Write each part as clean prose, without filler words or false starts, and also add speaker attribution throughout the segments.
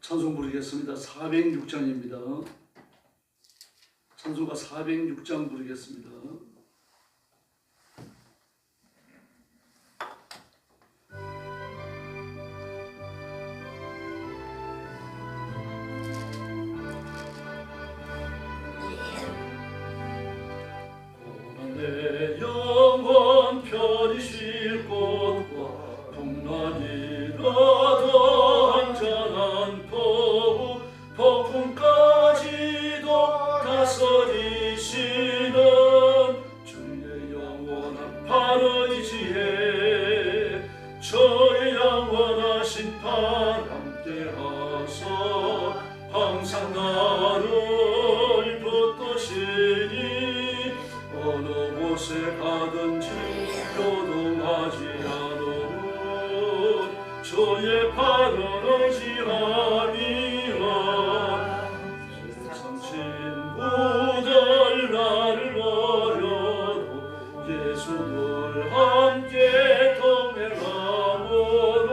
Speaker 1: 찬송 부르겠습니다. 406장입니다. 찬송가 406장 부르겠습니다. 내 영혼 편히 쉴 곳과 풍랑이라도 한잔한 폭우 폭풍까지도 다스리시는 주의 영원한 팔의지에 저의 영원하신 팔 함께 하사 항상 나를 붙드시니 어느 곳에 가든지 요동하지 않으면 주의 팔은 의지함이라. 세상 친구들 나를 버려도 예수들 함께 동행함으로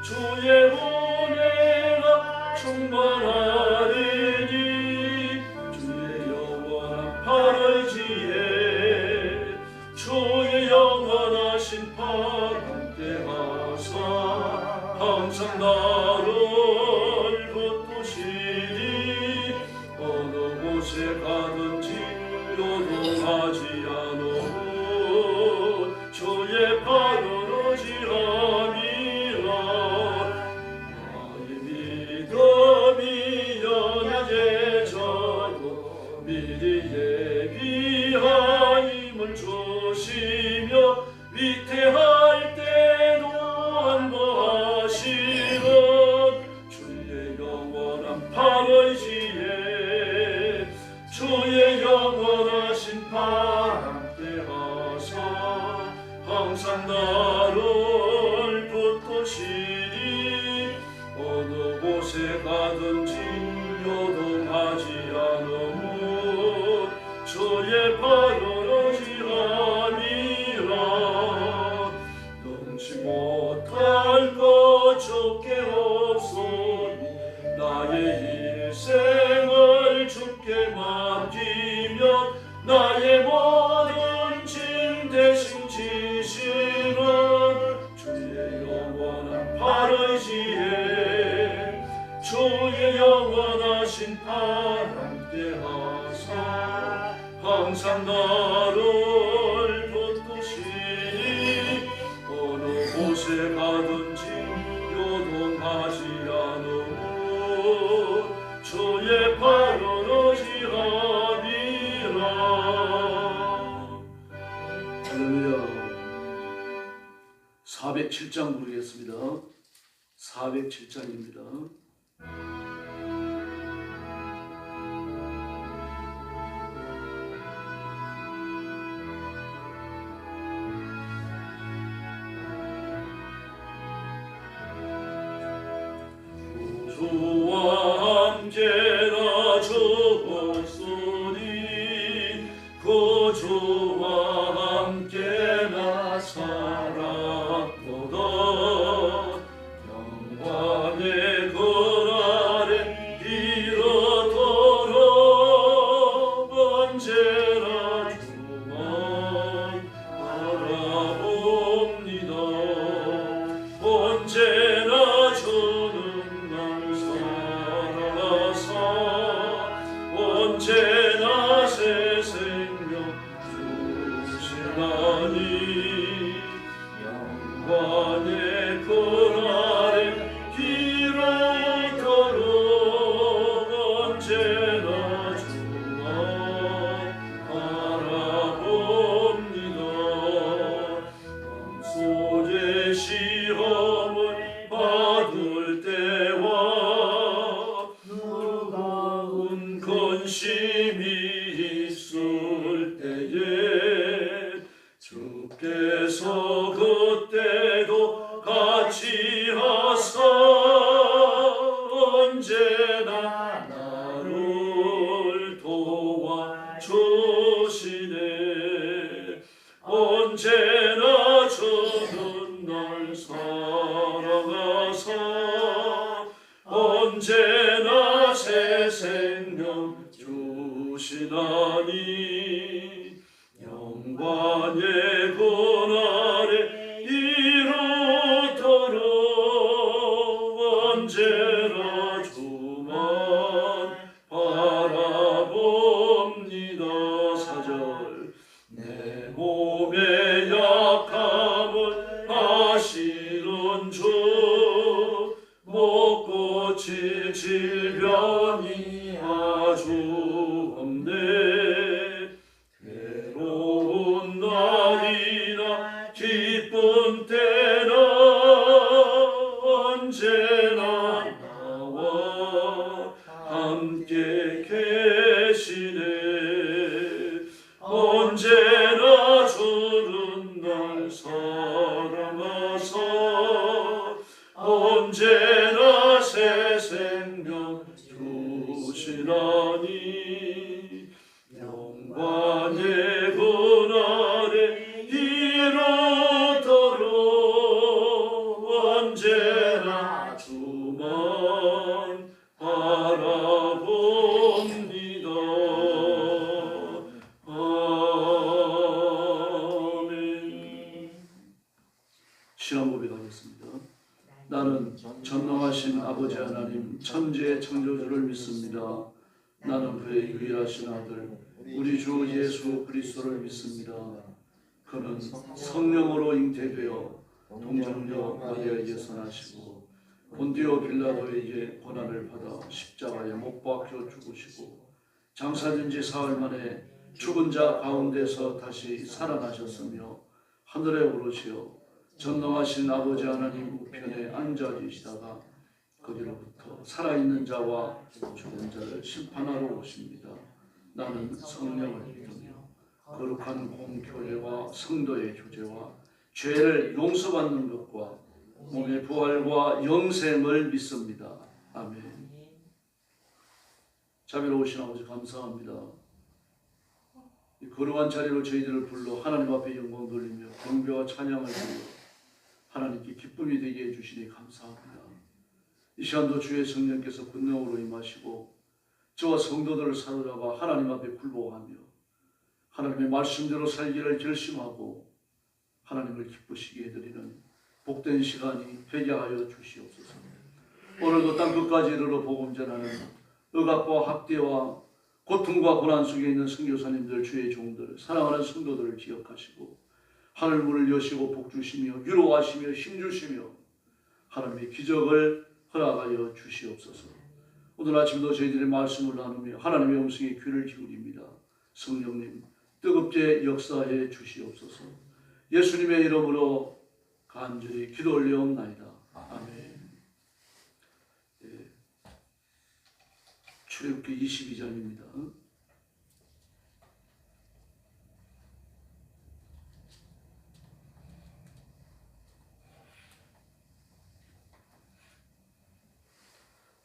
Speaker 1: 주의 은혜가 충만하리니 주의 영원한 팔의지에 주의 영원하신 팔 함께 하사 항상 나를 붙드시니 어느 곳에 가든지 요동하지 않으면 주의 팔은 의지함이라. 나의 믿음이 연약해져도 미리 예비한 힘을 주시며 위태할 때도 안보하시는 주의 영원한 팔의지에 주의 영원하신 팔 함께 하사 항상 나를 붙드시니 어느 곳에 가든지 요동하지 않으면 주의 팔은 의지함이라. 넘지 못할 것 주께 없으니 나의 일생을 주께 맡기며 나의 모든 짐 대신 지시는 주의 영원한 팔의지에 주의 영원하신 팔 함께 하사 항상 나를 붙드시니 어느 곳에 가든지 요동하지 않으면 주의 팔은 의지함이라. 할렐루야. 407장 부르겠습니다. 407장입니다. 주와 함께 나 죽었으니 그 주와 함께 나 살았도다. 영광의 그 아래 이르도록 언제나 주만 바라봅니다. 언제나 주는 언제나 새 생명 주시나니 영광의 그 아래 기르도록 언제나 주만 바라봅니다. 마음속의 시험을 받을 때와 근심이 있을 때에 주께서 그때도 같이 하사 언제나 나를 도와주시네. 언제나 주는 날 사랑하사 언제나 언제나 주만 바라봅니다. 4절 내 몸의 약함을 아시는 주 못 고칠 질병이 아주 없네. 괴로운 날이나 기쁜 때나 언제나 나와 함께 계시네. 언제나 주는 날 사랑하사 언제나 새 생명 주시나니 영광의 그날에 이르도록 언제나 주만 바라봅니다. 아멘. 신앙 고백하겠습니다. 나는 전능하신 아버지 하나님 천지의 창조주를 믿습니다. 나는 그의 유일하신 아들 우리 주 예수 그리스도를 믿습니다. 그는 성령으로 잉태되어 동정녀 마리아에게서 나시고 본디오 빌라도에게 고난을 받아 십자가에 못 박혀 죽으시고 장사된 지 사흘 만에 죽은 자 가운데서 다시 살아나셨으며 하늘에 오르시어 전능하신 아버지 하나님 우편에 앉아 계시다가 거기로부터 살아있는 자와 죽은 자를 심판하러 오십니다. 나는 성령을 믿으며 거룩한 공교회와 성도의 교제와 죄를 용서받는 것과 몸의 부활과 영생을 믿습니다. 아멘. 자비로우신 아버지 감사합니다. 이 거룩한 자리로 저희들을 불러 하나님 앞에 영광 돌리며 경배와 찬양을 드리며 하나님께 기쁨이 되게 해주시니 감사합니다. 이 시간도 주의 성령께서 권능으로 임하시고 저와 성도들을 사로잡아 하나님 앞에 굴복하며 하나님의 말씀대로 살기를 결심하고 하나님을 기쁘시게 해드리는 복된 시간이 되게 하여 주시옵소서. 오늘도 땅끝까지 이르러 복음 전하는 억압과 학대와 고통과 고난 속에 있는 선교사님들, 주의 종들, 사랑하는 성도들을 기억하시고 하늘 문을 여시고 복주시며 위로하시며 힘주시며 하나님의 기적을 허락하여 주시옵소서. 오늘 아침도 저희들의 말씀을 나누며 하나님의 음성에 귀를 기울입니다. 성령님 뜨겁게 역사해 주시옵소서. 예수님의 이름으로 간절히 기도 올려옵나이다. 아멘. 네. 출애굽기 22장입니다.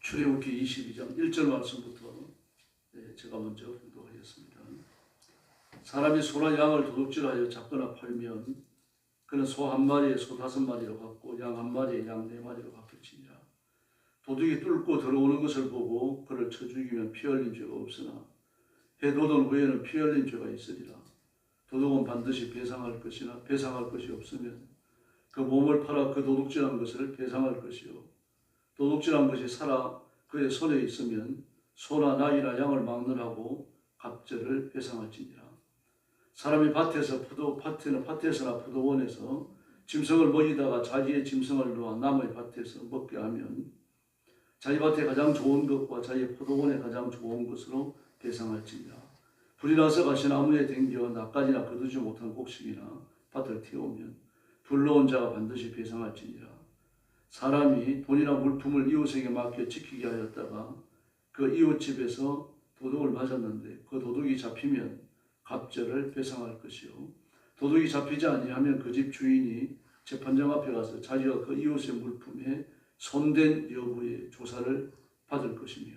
Speaker 1: 출애굽기 22장 1절 말씀부터 제가 먼저 공독하겠습니다. 사람이 소나 양을 도둑질하여 잡거나 팔면 그는 소 한 마리에 소 5마리로 갚고 양 한 마리에 양 4마리로 갚을지니라. 도둑이 뚫고 들어오는 것을 보고 그를 쳐 죽이면 피 흘린 죄가 없으나 해 돋은 후에는 피 흘린 죄가 있으리라. 도둑은 반드시 배상할 것이나 배상할 것이 없으면 그 몸을 팔아 그 도둑질한 것을 배상할 것이요 도둑질한 것이 살아 그의 손에 있으면 소나 나귀나 양을 막론하고 갑절을 배상할지니라. 사람이 밭에서나 포도원에서 짐승을 먹이다가 자기의 짐승을 놓아 남의 밭에서 먹게 하면 자기 밭에 가장 좋은 것과 자기 포도원에 가장 좋은 것으로 배상할지니라. 불이 나서 가시나무에 댕겨 나까지나 거두지 못한 곡식이나 밭을 태우면 불러온 자가 반드시 배상할지니라. 사람이 돈이나 물품을 이웃에게 맡겨 지키게 하였다가 그 이웃집에서 도둑을 맞았는데 그 도둑이 잡히면 갑절을 배상할 것이요 도둑이 잡히지 아니하면 그 집 주인이 재판장 앞에 가서 자기가 그 이웃의 물품에 손댄 여부의 조사를 받을 것이며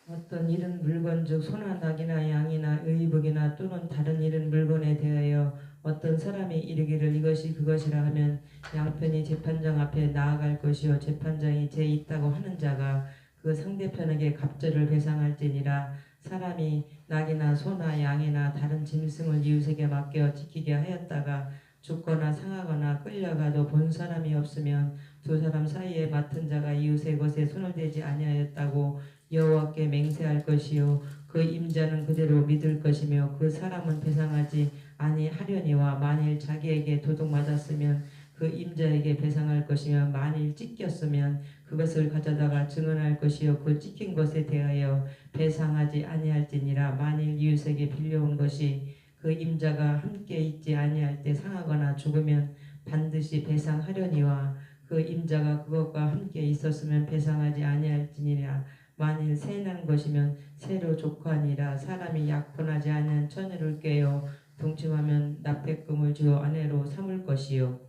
Speaker 2: 어떤 이런 물건 즉 소나 낙이나 양이나 의복이나 또는 다른 이런 물건에 대하여 어떤 사람이 이르기를 이것이 그것이라 하면 양편이 재판장 앞에 나아갈 것이요 재판장이 죄 있다고 하는 자가 그 상대편에게 갑절을 배상할지니라. 사람이 낙이나 소나 양이나 다른 짐승을 이웃에게 맡겨 지키게 하였다가 죽거나 상하거나 끌려가도 본 사람이 없으면 두 사람 사이에 맡은 자가 이웃의 것에 손을 대지 아니하였다고 여호와께 맹세할 것이요 그 임자는 그대로 믿을 것이며 그 사람은 배상하지 아니하려니와 만일 자기에게 도둑 맞았으면 그 임자에게 배상할 것이며 만일 찢겼으면 그것을 가져다가 증언할 것이요 그 찢긴 것에 대하여 배상하지 아니할지니라. 만일 이웃에게 빌려온 것이 그 임자가 함께 있지 아니할 때 상하거나 죽으면 반드시 배상하려니와 그 임자가 그것과 함께 있었으면 배상하지 아니할지니라. 만일 새난 것이면 새로 족하니라. 사람이 약혼하지 않은 처녀를 꾀어 동침하면 납백금을 주어 아내로 삼을 것이요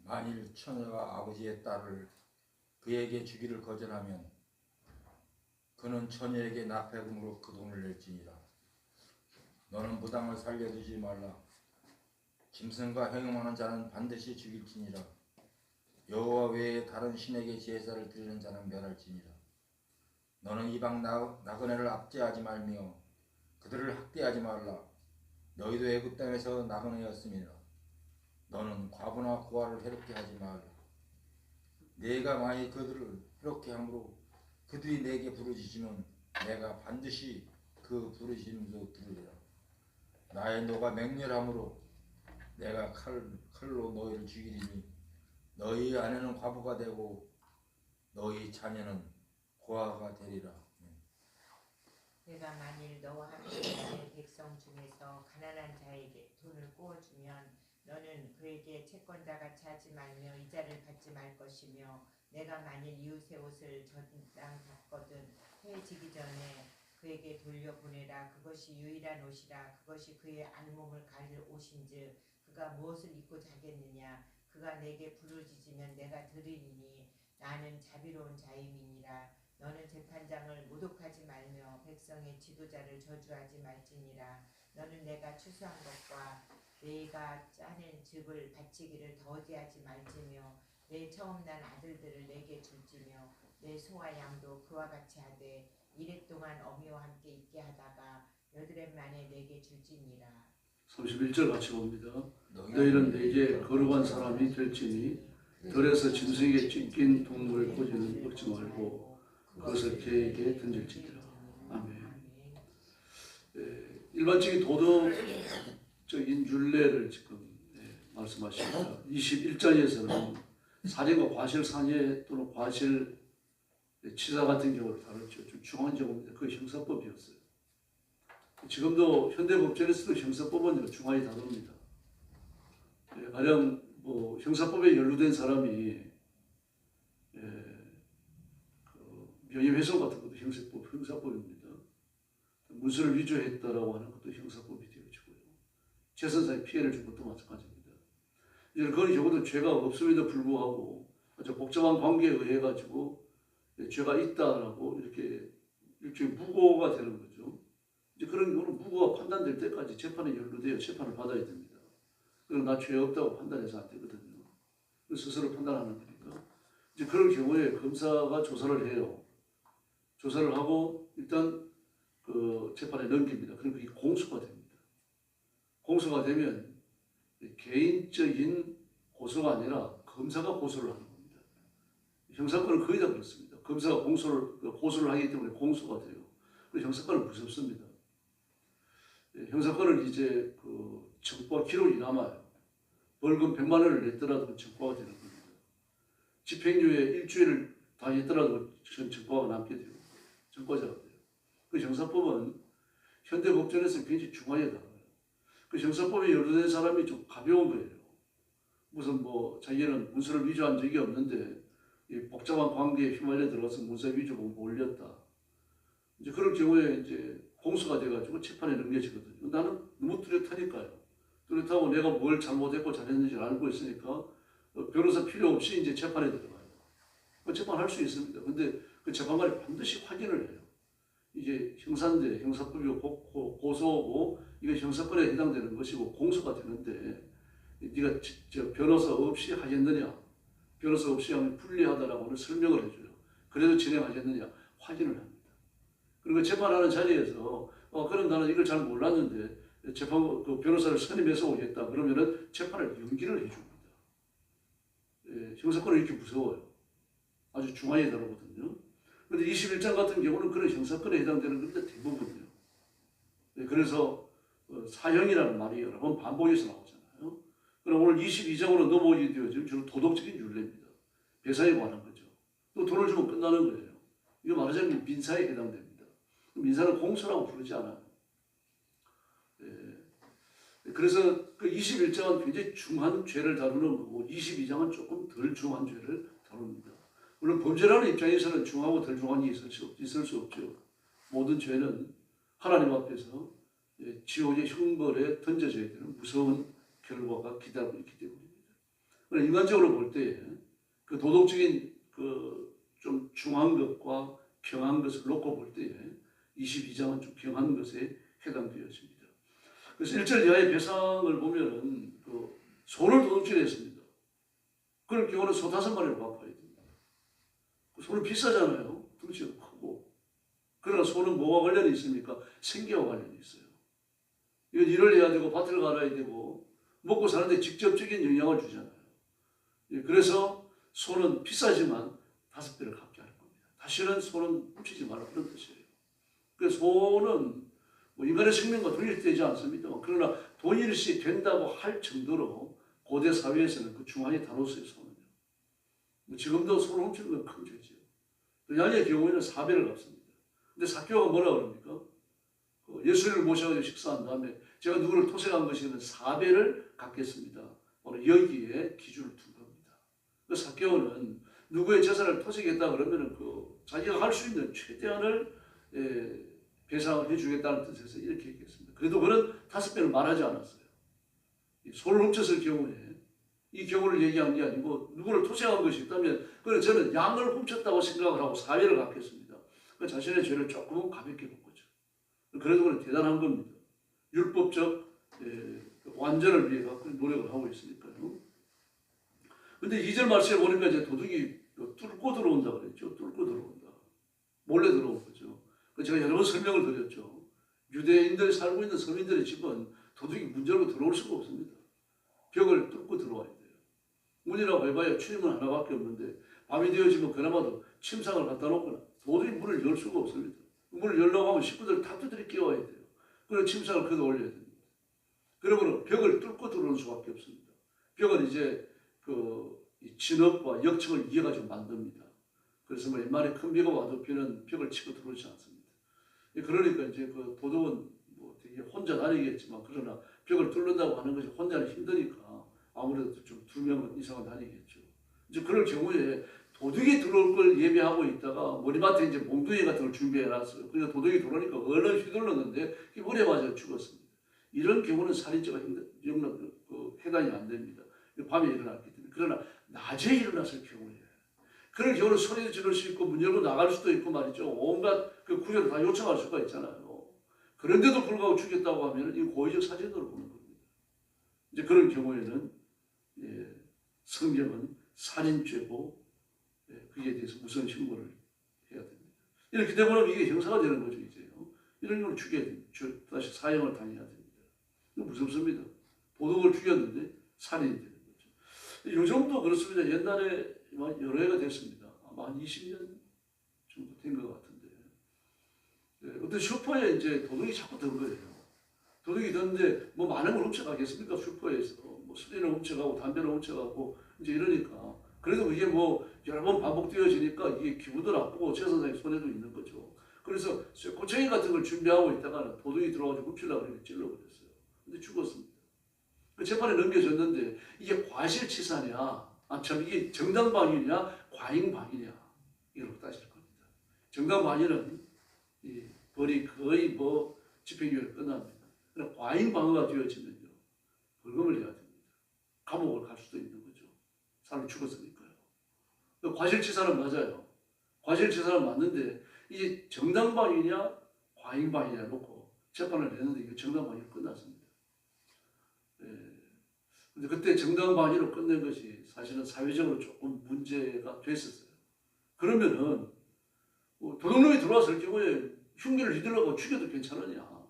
Speaker 3: 만일 처녀가 아버지의 딸을 그에게 주기를 거절하면 그는 처녀에게 납배금으로 그 돈을 낼지니라. 너는 무당을 살려두지 말라. 짐승과 행음하는 자는 반드시 죽일지니라. 여호와 외에 다른 신에게 제사를 드리는 자는 멸할지니라. 너는 이방 나그네를 압제하지 말며 그들을 학대하지 말라. 너희도 애굽 땅에서 나그네였음이라. 너는 과부나 고아를 해롭게 하지 말라. 내가 만일 그들을 해롭게 함으로 그들이 내게 부르짖으면 내가 반드시 그 부르짖음도 들으리라. 나의 노가 맹렬함으로 내가 칼로 너희를 죽이리니 너희 아내는 과부가 되고 너희 자녀는 고아가 되리라.
Speaker 4: 내가 만일 너와 함께 있는 백성 중에서 가난한 자에게 돈을 꾸어주면 너는 그에게 채권자같이 하지 말며 이자를 받지 말 것이며 내가 만일 이웃의 옷을 전당 받거든 해지기 전에 그에게 돌려보내라. 그것이 유일한 옷이라. 그것이 그의 알몸을 가릴 옷인즉 그가 무엇을 입고 자겠느냐. 그가 내게 부르짖으면 내가 들으리니 나는 자비로운 자임이니라. 너는 재판장을 모독하지 말며 백성의 지도자를 저주하지 말지니라. 너는 내가 추수한 것과 내가 짜낸 즙을 바치기를 더디하지 말지며 내 처음 난 아들들을 내게 줄지며 내 소와 양도 그와 같이 하되 이래 동안 어미와 함께 있게 하다가 여드렛 만에 내게 줄지니라.
Speaker 1: 31절 같이 봅니다. 너희는 내게 거룩한 사람이 될지니 들에서 짐승에게 찢긴 동물의 꼬지는 먹지 말고 그것을 개에게 던질지니라. 아멘. 일반적인 도덕적인 율례를 지금 말씀하십니다. 21장에서는 살인과 과실상해 또는 과실 치사 같은 경우를 다뤘죠. 좀 중요한 제목입니다. 그게 형사법이었어요. 지금도 현대법전에서도 형사법은 중하게 다룹니다. 가령 형사법에 연루된 사람이 명예훼손 같은 것도 형사법입니다. 문서를 위조했다라고 하는 것도 형사법이 되어지고요. 재산상의 피해를 준 것도 마찬가지입니다. 이런 그런 경우도 죄가 없음에도 불구하고 아주 복잡한 관계에 의해 가지고 죄가 있다라고 이렇게 일종의 무고가 되는 거죠. 이제 그런 경우는 무고가 판단될 때까지 재판에 연루되어 재판을 받아야 됩니다. 그럼 나 죄 없다고 판단해서 안 되거든요. 스스로 판단하는 거니까. 이제 그런 경우에 검사가 조사를 해요. 조사를 하고 일단 그 재판에 넘깁니다. 그럼 그게 공소가 됩니다. 공소가 되면 개인적인 고소가 아니라 검사가 고소를 하는 겁니다. 형사권은 거의 다 그렇습니다. 검사가 고소를 하기 때문에 공소가 돼요. 그래서 형사권은 무섭습니다. 형사권은 이제 그 청구가 기록이 남아요. 벌금 100만 원을 냈더라도 청구가 되는 겁니다. 집행유예 일주일을 다 했더라도 청구가 남게 돼요. 청구자가 돼요. 그 형사법은 현대법전에서 굉장히 중하게 나가요. 그 형사법에 연루된 사람이 좀 가벼운 거예요. 무슨 자기는 문서를 위조한 적이 없는데 이 복잡한 관계에 휘말려 들어가서 문서 위조 공고 올렸다. 이제 그런 경우에 이제 공소가 돼가지고 재판에 넘겨지거든요. 나는 너무 뚜렷하니까요. 뚜렷하고 내가 뭘 잘못했고 잘했는지 알고 있으니까 변호사 필요 없이 이제 재판에 들어가요. 재판할 수 있습니다. 근데 그 재판관이 반드시 확인을 해요. 이게 형사인데 형사법이고 고소고 이거 형사권에 해당되는 것이고 공소가 되는데 네가 변호사 없이 하겠느냐, 변호사 없이 하면 불리하다라고 설명을 해줘요. 그래도 진행하겠느냐 확인을 합니다. 그리고 재판하는 자리에서 그럼 나는 이걸 잘 몰랐는데 재판 그 변호사를 선임해서 오겠다 그러면은 재판을 연기를 해줍니다. 형사권은 이렇게 무서워요. 아주 중하에 다루거든요. 그런데 21장 같은 경우는 그런 형사권에 해당되는 겁니다. 대부분이요. 그래서 사형이라는 말이 여러 번 반복해서 나오잖아요. 그럼 오늘 22장으로 넘어오게 되어지면 주로 도덕적인 윤례입니다. 배상에 관한 거죠. 또 돈을 주면 끝나는 거예요. 이거 말하자면 민사에 해당됩니다. 민사는 공소라고 부르지 않아요. 그래서 그 21장은 굉장히 중한 죄를 다루는 거고 22장은 조금 덜 중한 죄를 다룹니다. 물론 범죄라는 입장에서는 중하고 덜 중한이 있을 수 없죠. 모든 죄는 하나님 앞에서 지옥의 형벌에 던져져야 되는 무서운 결과가 기다리고 있기 때문입니다. 그러나 인간적으로 볼 때 그 도덕적인 그 좀 중한 것과 경한 것을 놓고 볼 때 22장은 좀 경한 것에 해당되어집니다. 그래서 1절 이하의 배상을 보면은 그 소를 도둑질했습니다. 그럴 경우는 소 5마리를 갚아야 됩니다. 소는 비싸잖아요. 덩치가 크고. 그러나 소는 뭐와 관련이 있습니까? 생계와 관련이 있어요. 이건 일을 해야 되고 밭을 갈아야 되고 먹고 사는데 직접적인 영향을 주잖아요. 그래서 소는 비싸지만 5배를 갚게 하는 겁니다. 다시는 소는 훔치지 말라 그런 뜻이에요. 그래서 소는 뭐 인간의 생명과 동일되지 않습니다. 그러나 동일시 된다고 할 정도로 고대 사회에서는 그 중한이 다뤘어요. 소는요. 지금도 소를 훔치는 건 큰 죄죠. 양의 경우에는 4배를 갚습니다. 근데 사교가 뭐라 그럽니까? 예수님을 모셔가지고 식사한 다음에 제가 누구를 토색한 것이면 4배를 갚겠습니다. 바로 여기에 기준을 둔 겁니다. 그 사교는 누구의 재산을 토색했다 그러면 그 자기가 할 수 있는 최대한을 배상을 해주겠다는 뜻에서 이렇게 얘기했습니다. 그래도 그는 5배를 말하지 않았어요. 소를 훔쳤을 경우에 이 경우를 얘기한 게 아니고 누구를 토색한 것이 있다면 그는 저는 양을 훔쳤다고 생각을 하고 4배를 갚겠습니다. 그 자신의 죄를 조금은 가볍게 본 거죠. 그래도 그는 대단한 겁니다. 율법적 완전을 위해 노력을 하고 있으니까요. 근데 2절 말씀에 보니까 이제 도둑이 뚫고 들어온다 그랬죠. 뚫고 들어온다. 몰래 들어온 거죠. 제가 여러 번 설명을 드렸죠. 유대인들이 살고 있는 서민들의 집은 도둑이 문 열고 들어올 수가 없습니다. 벽을 뚫고 들어와야 돼요. 문이라고 해봐야 출입문 하나밖에 없는데 밤이 되어지면 그나마도 침상을 갖다 놓거나 도둑이 문을 열 수가 없습니다. 문을 열려고 하면 식구들 다 두드려 끼워야 돼요. 그래서 침상을 걷어 올려야 됩니다. 그러면 벽을 뚫고 들어오는 수밖에 없습니다. 벽은 이제 그 진흙과 역청을 이어가지고 만듭니다. 그래서 뭐 웬만해 큰 비가 와도 벽을 치고 들어오지 않습니다. 그러니까 이제 그 도둑은 뭐 되게 혼자 다니겠지만 그러나 벽을 뚫는다고 하는 것이 혼자는 힘드니까 아무래도 좀 2명 이상은 다니겠죠. 이제 그럴 경우에 도둑이 들어올 걸 예비하고 있다가 머리맡에 이제 몽둥이 같은 걸 준비해놨어요. 그래서 도둑이 들어오니까 얼른 휘둘렀는데 머리에 맞아 죽었습니다. 이런 경우는 살인죄가 해당이 안 됩니다. 밤에 일어났기 때문에. 그러나 낮에 일어났을 경우에 그런 경우는 소리를 지를 수 있고 문 열고 나갈 수도 있고 말이죠. 온갖 그 구조를 다 요청할 수가 있잖아요. 그런데도 불구하고 죽였다고 하면 이 고의적 사죄도를 보는 겁니다. 이제 그런 경우에는 성경은 살인죄고 그에 대해서 우선 신고를 해야 됩니다. 이렇게 되면 이게 형사가 되는 거죠. 이제요. 이런 걸 죽여야 됩니다. 다시 사형을 당해야 됩니다. 무섭습니다. 도둑을 죽였는데 살인이 되는 거죠. 요즘도 그렇습니다. 옛날에 여러 해가 됐습니다. 아마 한 20년 정도 된 것 같은데 어떤 슈퍼에 이제 도둑이 자꾸 든 거예요. 도둑이 든데 뭐 많은 걸 훔쳐가겠습니까? 슈퍼에서 뭐 술이나 훔쳐가고 담배나 훔쳐가고 이제 이러니까 그래도 이게 뭐 여러 번 반복되어지니까 이게 기분도 나쁘고 재산상의 손해도 있는 거죠. 그래서 고챙이 같은 걸 준비하고 있다가 도둑이 들어와서 훔치려고 이렇게 찔러버렸어요. 근데 죽었습니다. 그 재판에 넘겨졌는데 이게 과실치사냐, 참 이게 정당방위냐, 과잉방위냐 이렇게 따질 겁니다. 정당방위는 이 벌이 거의 뭐 집행유예로 끝납니다. 그러나 과잉방위가 되어지면요 벌금을 내야 됩니다. 감옥을 갈 수도 있는 거죠. 사람이 죽었으니까요. 과실치사는 맞아요. 과실치사는 맞는데 이게 정당방위냐, 과잉방위냐 놓고 재판을 했는데 이게 정당방위로 끝났습니다. 근데 그때 정당방위로 끝낸 것이 사실은 사회적으로 조금 문제가 됐었어요. 그러면은 도둑놈이 들어왔을 경우에 흉기를 휘둘러고 죽여도 괜찮으냐?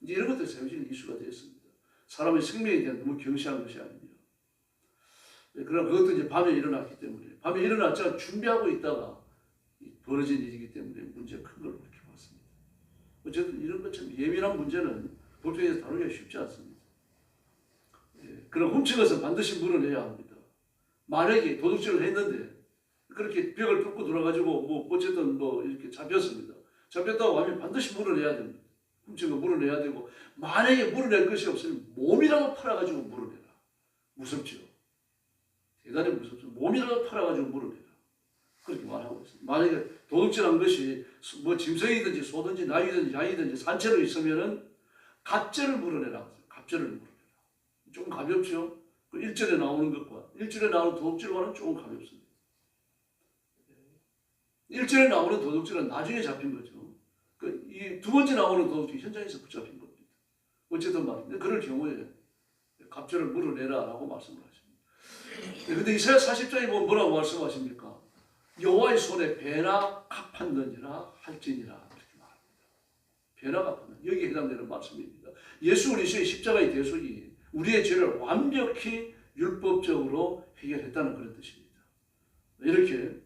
Speaker 1: 이제 이런 것들이 세워지는 이슈가 되었습니다. 사람의 생명에 대한 너무 경시한 것이 아니냐. 그러나 그것도 이제 밤에 일어났기 때문에, 밤에 일어났자 준비하고 있다가 벌어진 일이기 때문에 문제가 큰 걸 그렇게 봤습니다. 어쨌든 이런 것처럼 예민한 문제는 법정에서 다루기가 쉽지 않습니다. 그런 훔친 것은 반드시 물어내야 합니다. 만약에 도둑질을 했는데 그렇게 벽을 뚫고 들어가지고 뭐 어쨌든 뭐 이렇게 잡혔습니다. 잡혔다고 하면 반드시 물어내야 됩니다. 훔친 거 물어내야 되고, 만약에 물어낼 것이 없으면 몸이라도 팔아가지고 물어내라. 무섭죠. 대단히 무섭죠. 몸이라도 팔아가지고 물어내라. 그렇게 말하고 있습니다. 만약에 도둑질한 것이 뭐 짐승이든지 소든지 나이든지 양이든지 산채로 있으면은 갑절을 물어내라. 갑절을 물어내라. 조금 가볍죠. 그 1절에 나오는 것과 1절에 나오는 도둑질과는 조금 가볍습니다. 1절에 나오는 도둑질은 나중에 잡힌 거죠. 이 두 번째 나오는 도둑질이 현장에서 붙잡힌 겁니다. 어쨌든 말인데 그럴 경우에 갑절을 물어내라라고 말씀을 하십니다. 그런데 이사야 40장에 보면 뭐라고 말씀하십니까? 여호와의 손에 배나 갑판 던지라 할지니라 이렇게 말합니다. 배나 갑판 여기에 해당되는 말씀입니다. 예수 그리스도의 십자가의 대속이 우리의 죄를 완벽히 율법적으로 해결했다는 그런 뜻입니다. 이렇게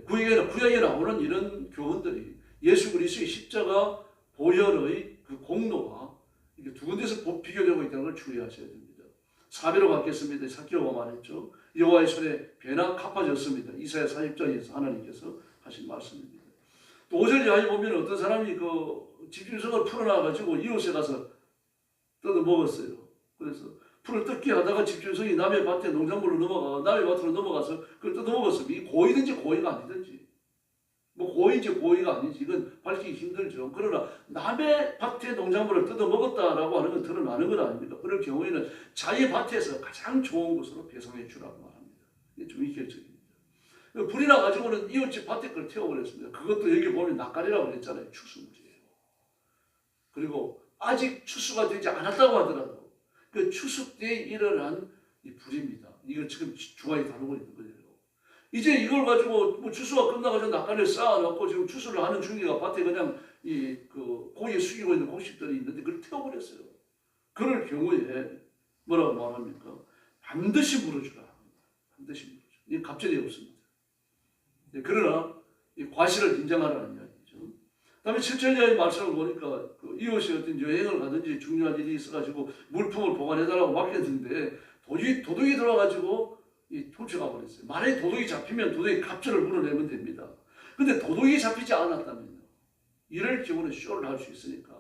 Speaker 1: 구약에 나오는 이런 교훈들이 예수 그리스도의 십자가 보혈의 그 공로가 이게 두 군데서 비교되고 있다는 걸 주의하셔야 됩니다. 사배로 갖겠습니다. 사키오가 말했죠. 여호와의 손에 배나 갚아졌습니다. 이사야 40장에서 하나님께서 하신 말씀입니다. 또 5절 이하에 보면 어떤 사람이 그 집중성을 풀어놔가지고 이웃에 가서 뜯어 먹었어요. 그래서 풀을 뜯기 하다가 집중성이 남의 밭에 농작물로 넘어가 남의 밭으로 넘어가서 그걸 뜯어 먹었습니다. 이 고의든지 고의가 아니든지 뭐 고의인지 고의가 아닌지 이건 밝히기 힘들죠. 그러나 남의 밭에 농작물을 뜯어 먹었다라고 하는 건 드러나는 건 아닙니까? 그럴 경우에는 자기 밭에서 가장 좋은 것으로 배송해 주라고 말합니다. 이게 좀 이결적입니다. 불이 나가지고는 이웃집 밭에 걸 태워버렸습니다. 그것도 여기 보면 낯가리라고 그랬잖아요. 추수 문제예요. 그리고 아직 추수가 되지 않았다고 하더라도 그 추수 때 일어난 이 불입니다. 이걸 지금 중앙에 다루고 있는 거예요. 이제 이걸 가지고 뭐 추수가 끝나가지고 낯가리를 쌓아놓고 지금 추수를 하는 중이가 밭에 그냥 그 고기에 숙이고 있는 곡식들이 있는데 그걸 태워버렸어요. 그럴 경우에 뭐라고 말합니까? 반드시 물어주라. 반드시 물어주라. 이 갑절이 없습니다. 그러나 이 과실을 인정하라는 이야기죠. 다음에 7절 이하의 말씀을 보니까 그 이웃이 어떤 여행을 가든지 중요한 일이 있어가지고 물품을 보관해달라고 맡겼는데 도둑이 들어와가지고 훔쳐가 버렸어요. 만약에 도둑이 잡히면 도둑이 갑절을 물어내면 됩니다. 근데 도둑이 잡히지 않았다면요. 이럴 경우는 쇼를 할 수 있으니까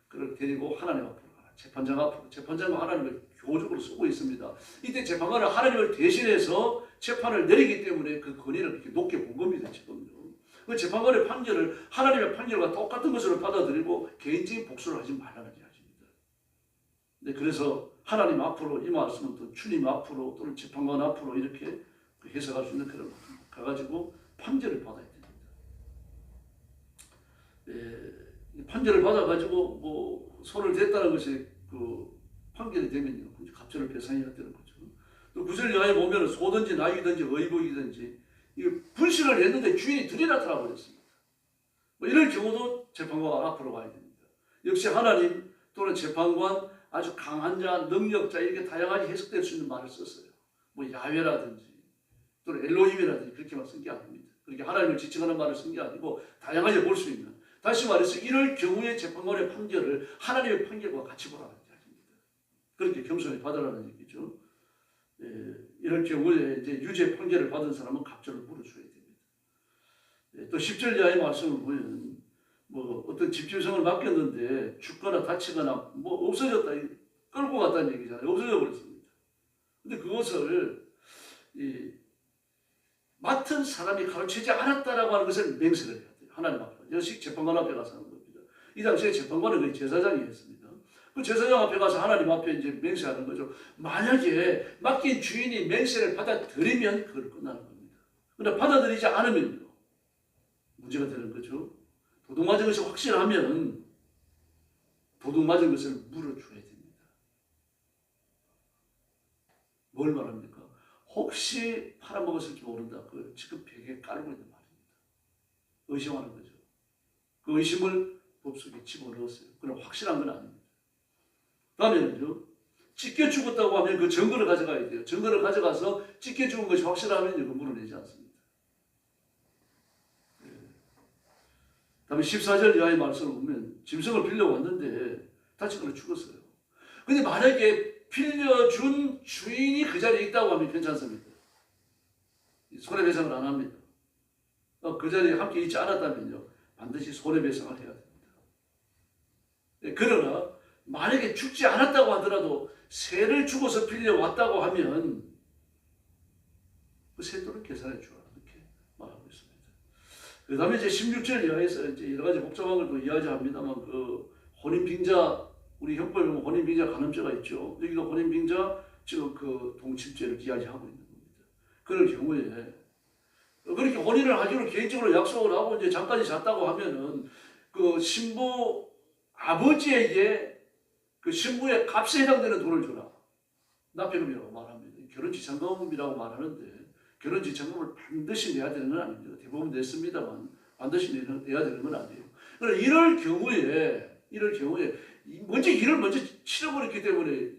Speaker 1: 그를 데리고 하나님 앞으로 가라. 재판장 앞으로. 재판장과 하나님을 교적으로 쓰고 있습니다. 이때 재판관은 하나님을 대신해서 재판을 내리기 때문에 그 권위를 그렇게 높게 본 겁니다. 지금요. 그 재판관의 판결을 하나님의 판결과 똑같은 것으로 받아들이고 개인적인 복수를 하지 말라는 이야기입니다. 네, 그래서 하나님 앞으로 이 말씀은 또 주님 앞으로 또는 재판관 앞으로 이렇게 해석할 수 있는 그런 가가지고 판결을 받아야 됩니다. 네, 판결을 받아가지고 뭐 손을 댔다는 것이 그 판결이 되면요, 갑절을 배상해야 되는 거죠. 또 9절 이하에 보면 소든지 나이든지 의복이든지 이 분실을 했는데 주인이 들이 나타나 버렸습니다. 뭐 이럴 경우도 재판관 앞으로 가야 됩니다. 역시 하나님 또는 재판관 아주 강한 자, 능력자 이렇게 다양하게 해석될 수 있는 말을 썼어요. 뭐 야훼라든지 또는 엘로힘이라든지 그렇게만 쓴 게 아닙니다. 그렇게 하나님을 지칭하는 말을 쓴 게 아니고 다양하게 볼 수 있는. 다시 말해서 이럴 경우에 재판관의 판결을 하나님의 판결과 같이 보라는 이야기입니다. 그렇게 겸손히 받으라는 얘기죠. 이럴 경우에 이제 유죄 판결을 받은 사람은 갑절을 물어줘야 됩니다. 또 10절 이하의 말씀을 보면 뭐 어떤 집주성을 맡겼는데 죽거나 다치거나 뭐 없어졌다 끌고 갔다는 얘기잖아요. 없어져 버렸습니다. 근데 그것을 맡은 사람이 가르치지 않았다라고 하는 것을 맹세를 해야 돼요. 하나님 앞에. 여식 재판관 앞에 가서 하는 겁니다. 이 당시에 재판관은 거의 제사장이 했습니다. 그 제사장 앞에 가서 하나님 앞에 이제 맹세하는 거죠. 만약에 맡긴 주인이 맹세를 받아들이면 그걸 끝나는 겁니다. 그러나 받아들이지 않으면요, 문제가 되는 거죠. 도둑 맞은 것이 확실하면 도둑 맞은 것을 물어줘야 됩니다. 뭘 말합니까? 혹시 팔아먹었을지 모른다. 그걸 지금 벽에 깔고 있는 말입니다. 의심하는 거죠. 그 의심을 법속에 집어넣었어요. 그러나 확실한 건 아닙니다. 다음에는요. 찢겨 죽었다고 하면 그 증거를 가져가야 돼요. 증거를 가져가서 찢겨 죽은 것이 확실하면 이거 물어내지 않습니다. 다음에 14절 이하의 말씀을 보면 짐승을 빌려왔는데 다치거나 죽었어요. 근데 만약에 빌려준 주인이 그 자리에 있다고 하면 괜찮습니다. 손해배상을 안 합니다. 그 자리에 함께 있지 않았다면요. 반드시 손해배상을 해야 됩니다. 그러나 만약에 죽지 않았다고 하더라도 새를 죽어서 빌려왔다고 하면 그 새돈을 계산해 주라 이렇게 말하고 있습니다. 그 다음에 이제 16절 이하에서 이제 여러 가지 복잡한 걸 또 이야기합니다만 그 혼인빙자 우리 형법에 보면 혼인빙자 간음죄가 있죠. 여기도 혼인빙자 지금 그 동침죄를 이야기하고 있는 겁니다. 그럴 경우에 그렇게 혼인을 하기로 개인적으로 약속을 하고 이제 잠까지 잤다고 하면은 그 신부 아버지에게 그 신부의 값에 해당되는 돈을 주라. 납세금이라고 말합니다. 결혼지참금이라고 말하는데 결혼지참금을 반드시 내야 되는 건 아닙니다. 대부분 냈습니다만 반드시 내야 되는 건 아니에요. 그러나 이럴 경우에 먼저 일을 먼저 치러버렸기 때문에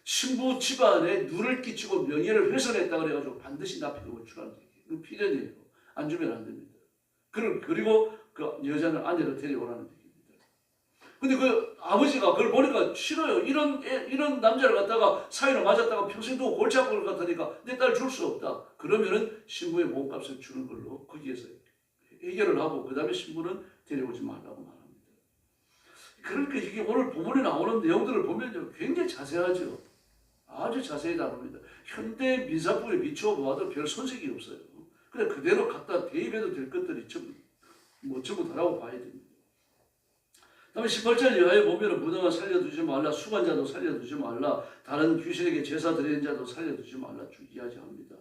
Speaker 1: 신부 집안에 누를 끼치고 명예를 훼손했다 그래가지고 반드시 납세금을 주라는 얘기예요. 이건 필연이에요. 안 주면 안 됩니다. 그리고 그 여자는 아내를 데려오라는 얘기입니다. 근데 그 아버지가 그걸 보니까 싫어요. 이런 남자를 갖다가 사위로 맞았다가 평생 두고 골치 아플 것 같으니까 내 딸 줄 수 없다. 그러면은 신부의 몸값을 주는 걸로 거기에서 해결을 하고 그 다음에 신부는 데려오지 말라고 말합니다. 그러니까 이게 오늘 본문에 나오는 내용들을 보면요. 굉장히 자세하죠. 아주 자세히 다룹니다. 현대 민사법에 비추어 보아도 별 손색이 없어요. 그냥 그대로 갖다 대입해도 될 것들이 전부 다라고 봐야 됩니다. 다음에 18절 이하에 보면 무덤을 살려두지 말라, 수간자도 살려두지 말라, 다른 귀신에게 제사 드리는 자도 살려두지 말라 이야기합니다.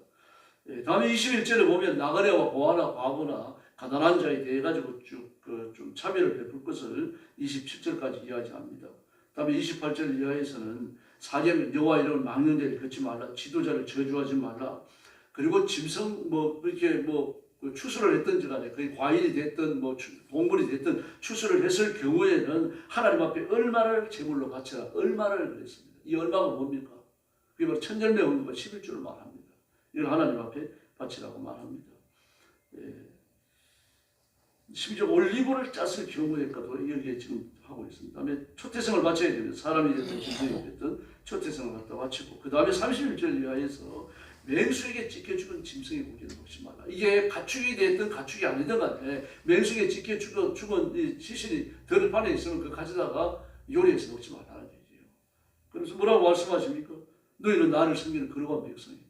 Speaker 1: 다음에 21절에 보면 나그네와 고아나 과부나 가난한 자에 대해 가지고 좀 차별을 베풀 것을 27절까지 이야기합니다. 다음에 28절 이하에서는 사계명 여호와 이름을 막는 데를 걷지 말라, 지도자를 저주하지 말라, 그리고 짐승 이렇게 추수를 했든지 간에 그게 과일이 됐든 동물이 됐든 추수를 했을 경우에는 하나님 앞에 얼마를 제물로 바쳐라. 얼마를 그랬습니다. 이 얼마가 뭡니까? 그게 바로 천절매 헌금과 11조를 말합니다. 이걸 하나님 앞에 바치라고 말합니다. 심지어 올리브를 짰을 경우에까지도 여기에 지금 하고 있습니다. 다음에 초태생을 바쳐야 됩니다. 사람이 됐든 짐승이 됐든 초태생을 갖다 바치고 그 다음에 31절 이하에서 맹수에게 찢겨 죽은 짐승의 고기를 먹지 말라. 이게 가축이 됐든 가축이 아니든 간에 맹수에게 찢겨 죽은 이 시신이 들판에 있으면 그 가져다가 요리해서 먹지 말라는 얘기예요. 그래서 뭐라고 말씀하십니까? 너희는 나를 섬기는 거룩한 백성이다.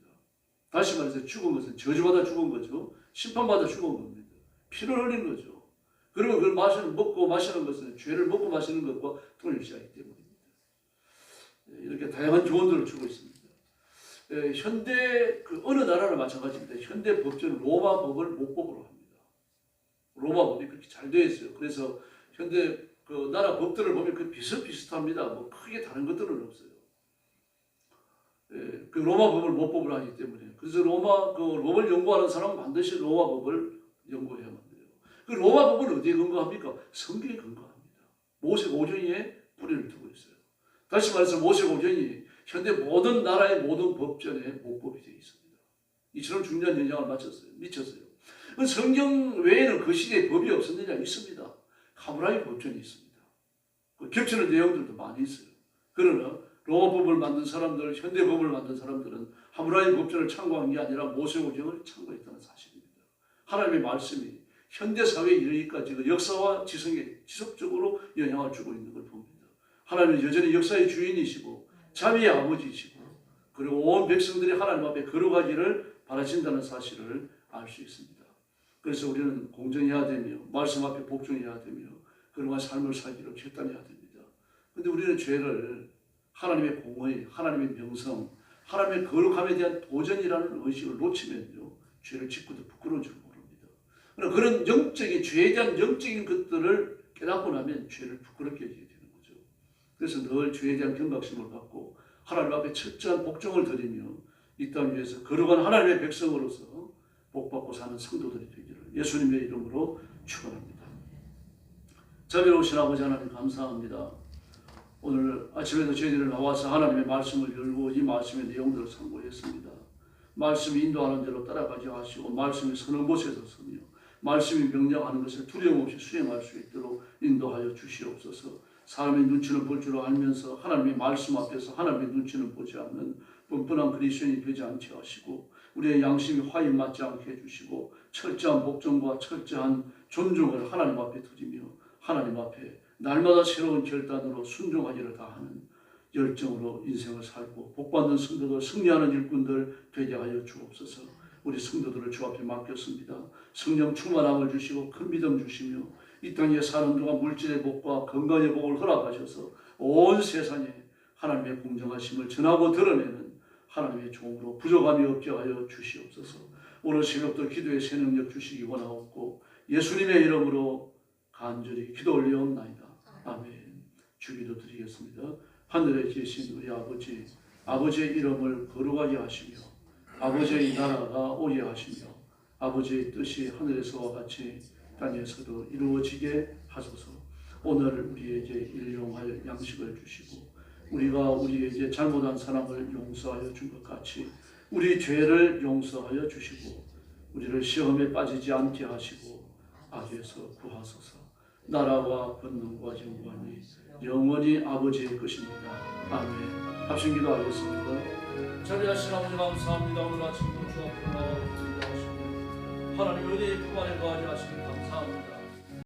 Speaker 1: 다시 말해서 죽은 것은 저주받아 죽은 거죠. 심판받아 죽은 겁니다. 피를 흘린 거죠. 그리고 그걸 먹고 마시는 것은 죄를 먹고 마시는 것과 동일시하기 때문입니다. 이렇게 다양한 조언들을 주고 있습니다. 현대 어느 나라나 마찬가지입니다. 현대 법전은 로마 법을 모법으로 합니다. 로마 법이 그렇게 잘 되어 있어요. 그래서 현대 그 나라 법들을 보면 그 비슷비슷합니다. 크게 다른 것들은 없어요. 그 로마 법을 모법으로 하기 때문에 그래서 로마 법을 연구하는 사람은 반드시 로마 법을 연구해야만 돼요. 그 로마 법은 어디에 근거합니까? 성경에 근거합니다. 모세 오경에 뿌리를 두고 있어요. 다시 말해서 모세 오경이 현대 모든 나라의 모든 법전에 모법이 되어 있습니다. 이처럼 중요한 영향을 미쳤어요. 성경 외에는 그 시대에 법이 없었느냐? 있습니다. 하무라비 법전이 있습니다. 겹치는 내용들도 많이 있어요. 그러나 로마 법을 만든 사람들, 현대 법을 만든 사람들은 하무라비 법전을 참고한 게 아니라 모세 오경을 참고했다는 사실입니다. 하나님의 말씀이 현대 사회에 이르기까지 그 역사와 지성에 지속적으로 영향을 주고 있는 걸 봅니다. 하나님은 여전히 역사의 주인이시고 자비의 아버지이시고 그리고 온 백성들이 하나님 앞에 걸어가기를 바라신다는 사실을 알 수 있습니다. 그래서 우리는 공정해야 되며 말씀 앞에 복종해야 되며 그러한 삶을 살기로 결단해야 됩니다. 그런데 우리는 죄를 하나님의 공의, 하나님의 명성, 하나님의 거룩함에 대한 도전이라는 의식을 놓치면요 죄를 짓고도 부끄러운 줄 모릅니다. 그러나 그런 영적인 죄에 대한 영적인 것들을 깨닫고 나면 죄를 부끄럽게 여기게 되는 거죠. 그래서 늘 죄에 대한 경각심을 갖고 하나님 앞에 철저한 복종을 드리며 이 땅 위에서 거룩한 하나님의 백성으로서 복받고 사는 성도들이 되기를 예수님의 이름으로 축원합니다. 자비로우신 아버지 하나님 감사합니다. 오늘 아침에도 저희들은 나와서 하나님의 말씀을 열고 이 말씀의 내용들을 상고했습니다. 말씀이 인도하는 대로 따라가게 하시고 말씀이 서는 곳에서 서며 말씀이 명령하는 것을 두려움 없이 수행할 수 있도록 인도하여 주시옵소서. 사람의 눈치는 볼 줄 알면서 하나님의 말씀 앞에서 하나님의 눈치는 보지 않는 뻔뻔한 그리스도인이 되지 않게 하시고 우리의 양심이 화인 맞지 않게 해주시고 철저한 복종과 철저한 존중을 하나님 앞에 드리며 하나님 앞에 날마다 새로운 결단으로 순종하기를 다하는 열정으로 인생을 살고 복받는 성도들, 승리하는 일꾼들 되게 하여 주옵소서. 우리 성도들을 주 앞에 맡겼습니다. 성령 충만함을 주시고 큰 믿음 주시며 이 땅에 사는 동안 물질의 복과 건강의 복을 허락하셔서 온 세상에 하나님의 공정하심을 전하고 드러내는 하나님의 종으로 부족함이 없게 하여 주시옵소서. 오늘 새벽도 기도의 새 능력 주시기 원하옵고 예수님의 이름으로 간절히 기도 올리옵나이다. 아멘. 주기도 드리겠습니다. 하늘에 계신 우리 아버지, 아버지의 이름을 거룩하게 하시며 아버지의 나라가 오게 하시며 아버지의 뜻이 하늘에서와 같이 땅에서도 이루어지게 하소서. 오늘 우리에게 일용할 양식을 주시고 우리가 우리에게 잘못한 사람을 용서하여 준 것 같이 우리 죄를 용서하여 주시고 우리를 시험에 빠지지 않게 하시고 악에서 구하소서. 나라와 권능과 영광이 영원히 아버지의 것입니다. 아멘. 합심 기도하겠습니다. 자비하신 아버지 감사합니다. 오늘 아침도 주 앞으로 나와 기도하시고 하나님 은혜의 품 안에 거하게 하시니 감사합니다.